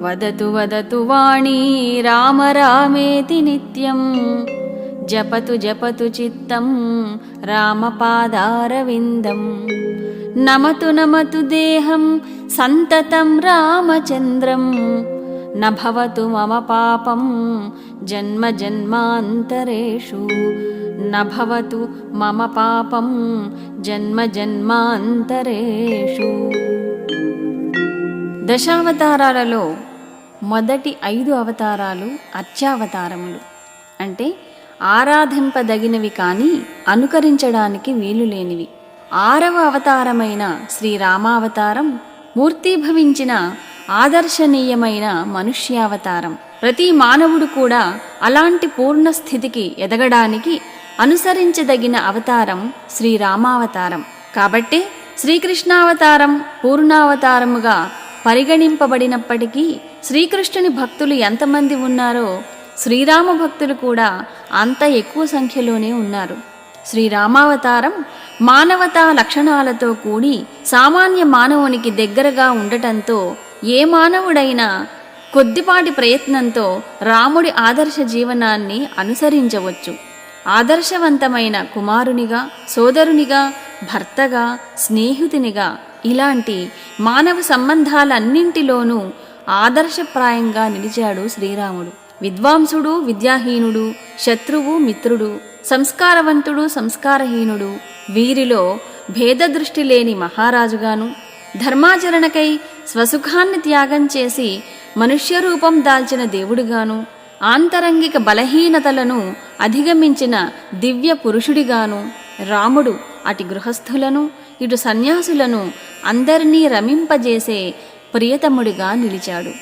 వదతు వదతు వాణీ రామ రామేతి నిత్యం జపతు జపతు చిత్తం రామపాదారవిందం నమతు నమతు దేహం సంతతం రామచంద్రం నభవతు మమ పాపం జన్మ జన్మాంతరేషు నభవతు మమ పాపం జన్మ జన్మాంతరేషు. దశావతారాలలో మొదటి 5 అవతారాలు అర్చావతారములు, అంటే ఆరాధింపదగినవి కానీ అనుకరించడానికి వీలులేనివి. 6వ అవతారమైన శ్రీరామావతారం మూర్తీభవించిన ఆదర్శనీయమైన మనుష్యావతారం. ప్రతి మానవుడు కూడా అలాంటి పూర్ణ స్థితికి ఎదగడానికి అనుసరించదగిన అవతారం శ్రీరామావతారం. కాబట్టే శ్రీకృష్ణావతారం పూర్ణావతారముగా పరిగణింపబడినప్పటికీ శ్రీకృష్ణుని భక్తులు ఎంతమంది ఉన్నారో శ్రీరామ భక్తులు కూడా అంత ఎక్కువ సంఖ్యలోనే ఉన్నారు. శ్రీరామావతారం మానవతా లక్షణాలతో కూడి సామాన్య మానవునికి దగ్గరగా ఉండటంతో ఏ మానవుడైనా కొద్దిపాటి ప్రయత్నంతో రాముడి ఆదర్శ జీవనాన్ని అనుసరించవచ్చు. ఆదర్శవంతమైన కుమారునిగా, సోదరునిగా, భర్తగా, స్నేహితునిగా ఇలాంటి మానవ సంబంధాలన్నింటిలోనూ ఆదర్శప్రాయంగా నిలిచాడు శ్రీరాముడు. విద్వాంసుడు, విద్యాహీనుడు, శత్రువు, మిత్రుడు, సంస్కారవంతుడు, సంస్కారహీనుడు, వీరిలో భేదదృష్టి లేని మహారాజుగాను, ధర్మాచరణకై స్వసుఖాన్ని త్యాగం చేసి మనుష్య రూపం దాల్చిన దేవుడిగాను, ఆంతరంగిక బలహీనతలను అధిగమించిన దివ్య పురుషుడిగాను రాముడు అటు గృహస్థులను ఇటు సన్యాసులను అందరినీ రమింపజేసే ప్రియతముడిగా నిలిచాడు.